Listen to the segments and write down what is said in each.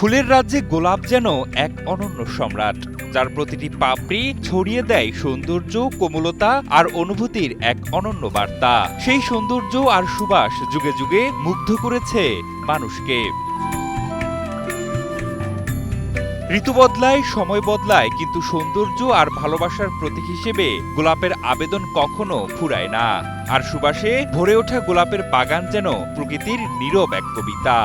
ফুলের রাজ্যে গোলাপ যেন এক অনন্য সম্রাট, যার প্রতিটি পাপড়ি ছড়িয়ে দেয় সৌন্দর্য, কোমলতা আর অনুভূতির এক অনন্য বার্তা। সেই সৌন্দর্য আর সুবাস যুগে যুগে মুগ্ধ করেছে মানুষকে। ঋতু বদলায়, সময় বদলায়, কিন্তু সৌন্দর্য আর ভালোবাসার প্রতীক হিসেবে গোলাপের আবেদন কখনো ফুরায় না। আর সুবাসে ভরে ওঠা গোলাপের বাগান যেন প্রকৃতির নীরব এক কবিতা।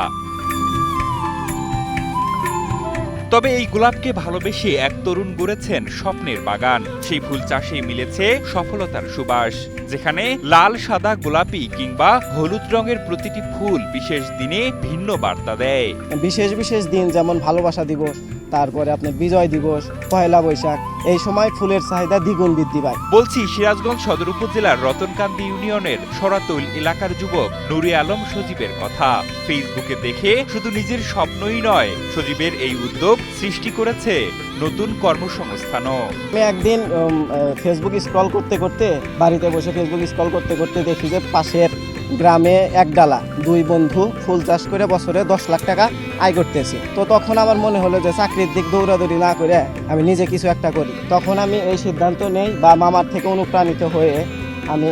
তবে এই গোলাপকে ভালোবেসে এক তরুণ গড়েছেন স্বপ্নের বাগান। সেই ফুল চাষে মিলেছে সফলতার সুবাস, যেখানে লাল, সাদা, গোলাপি কিংবা হলুদ রঙের প্রতিটি ফুল বিশেষ দিনে ভিন্ন বার্তা দেয়। বিশেষ বিশেষ দিন যেমন ভালোবাসা দিবস, তারপরে আপনার বিজয় দিবস, পয়লা বৈশাখ, এই সময় ফুলের চাহিদা দ্বিগুণ বৃদ্ধি পায়। বলছি সিরাজগঞ্জ সদর উপজেলার রতনকান্দি ইউনিয়নের সরাতৈল এলাকার যুবক নুরে আলম সজীবের কথা। ফেসবুকে দেখে শুধু নিজের স্বপ্নই নয়, সজীবের এই উদ্যোগ সৃষ্টি করেছে নতুন কর্মসংস্থানও। আমি একদিন ফেসবুক স্ক্রল করতে করতে, বাড়িতে বসে ফেসবুক স্ক্রল করতে করতে দেখি যে পাশের গ্রামে এক ডালা দুই বন্ধু ফুল চাষ করে বছরে 10 লাখ টাকা আয় করতেছি। তো তখন আমার মনে হলো যে চাকরির দিক দৌড়াদৌড়ি না করে আমি নিজে কিছু একটা করি। তখন আমি এই সিদ্ধান্ত নেই বা মামার থেকে অনুপ্রাণিত হয়ে আমি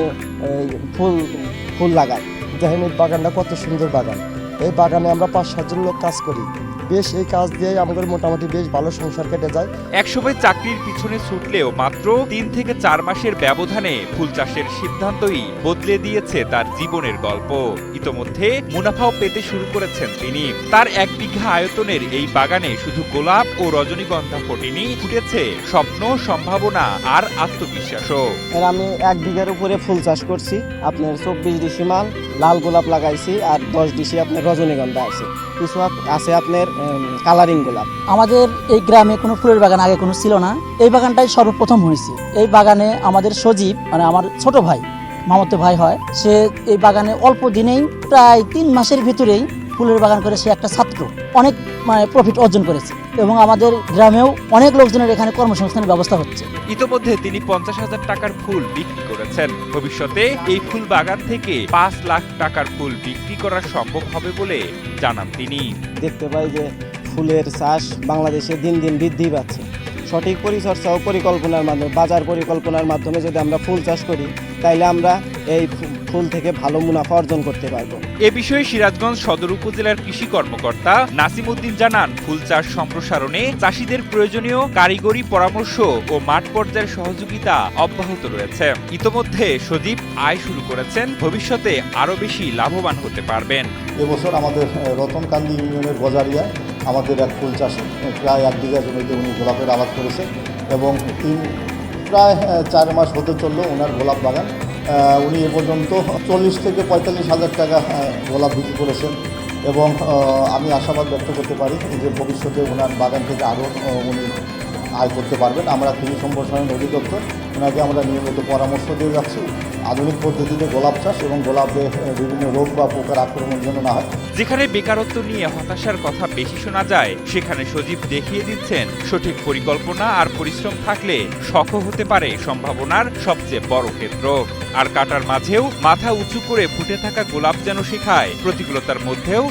ফুল লাগাই। জাহিমির বাগানটা কত সুন্দর বাগান। এই বাগানে আমরা 5-7 জন লোক কাজ করি। বেশ এই কাজ দিয়ে আমাদের মোটামুটি বেশ ভালো সংসার কেটে যায়। একসময় চাকরির পিছনে ছুটলেও মাত্র 3 থেকে 4 মাসের ব্যবধানে ফুল চাষের সিদ্ধান্তই বদলে দিয়েছে তার জীবনের গল্প। ইতোমধ্যে মুনাফাও পেতে শুরু করেছেন তিনি। তার 1 বিঘা আয়তনের এই বাগানে শুধু গোলাপ ও রজনীগন্ধা ফোটেনি, ফুটেছে স্বপ্ন, সম্ভাবনা আর আত্মবিশ্বাসও। আমি 1 বিঘার উপরে ফুল চাষ করছি। আপনার 24 ডিসি মাল লাল গোলাপ লাগাইছি আর 10 ডিসি আপনার রজনীগন্ধা আছে, কিছু আছে আপনার কালারিং গোলাপ। আমাদের এই গ্রামে কোনো ফুলের বাগান আগে কোনো ছিল না, এই বাগানটাই সর্বপ্রথম হয়েছে। এই বাগানে আমাদের সজীব, মানে আমার ছোট ভাই, মামাতো ভাই হয়, সে এই বাগানে অল্প দিনেই প্রায় 3 মাসের ভিতরেই ফুলের বাগান করে সে একটা ছাত্র অনেক প্রফিট অর্জন করেছে এবং আমাদের গ্রামেও অনেক লোকজনের এখানে কর্মসংস্থানের ব্যবস্থা হচ্ছে। ইতোমধ্যে তিনি 50,000 টাকার ফুল বিক্রি করেছেন। ভবিষ্যতে এই ফুল বাগান থেকে 5 লাখ টাকার ফুল বিক্রি করা সম্ভব হবে বলে জানান তিনি। দেখতে পাই যে ফুলের চাষ বাংলাদেশে দিন দিন বৃদ্ধি পাচ্ছে। সঠিক পরিচর্যা ও পরিকল্পনার মাধ্যমে, বাজার পরিকল্পনার মাধ্যমে যদি আমরা ফুল চাষ করি, তাইলে আমরা এই ফুল থেকে ভালো মুনাফা অর্জন করতে পারবো। এ বিষয়ে সিরাজগঞ্জ সদর উপজেলার কৃষি কর্মকর্তা নাসিম উদ্দিন জানান, ফুল চাষ সম্প্রসারণে চাষিদের প্রয়োজনীয় কারিগরি পরামর্শ ও মাঠ পর্যায়ের সহযোগিতা অব্যাহত রয়েছে। ইতোমধ্যে সজীব আয় শুরু করেছেন, ভবিষ্যতে আরো বেশি লাভবান হতে পারবেন। এবছর আমাদের রতনকান্দি ইউনিয়নের গজারিয়া আমাদের এক ফুল চাষে প্রায় 1 বিঘা জমিতে উনি গোলাপের আবাদ করেছে এবং প্রায় 4 মাস হতে চললো ওনার গোলাপ বাগান। উনি এ পর্যন্ত 40 থেকে 45 হাজার টাকা গোলাপ বিক্রি করেছেন এবং আমি আশাবাদ ব্যক্ত করতে পারি যে ভবিষ্যতে ওনার বাগান থেকে আরও উনি আয় করতে পারবেন। আমরা কৃষি সম্প্রসারণ অধিদপ্তর ওনাকে আমরা নিয়মিত পরামর্শ দিয়ে যাচ্ছি আধুনিক পদ্ধতিতে গোলাপ চাষ এবং গোলাপে বিভিন্ন রোগ বা পোকার আক্রমণ যেন না হয়। যেখানে বেকারত্ব নিয়ে হতাশার কথা বেশি শোনা যায়, সেখানে সজীব দেখিয়ে দিচ্ছেন সঠিক পরিকল্পনা আর পরিশ্রম থাকলে সফল হতে পারে সম্ভাবনার সবচেয়ে বড় ক্ষেত্র। আর কাটার মাঝেও মাথা উঁচু করে ফুটে থাকা গোলাপ যেন শেখায় প্রতিকূলতার মধ্যেও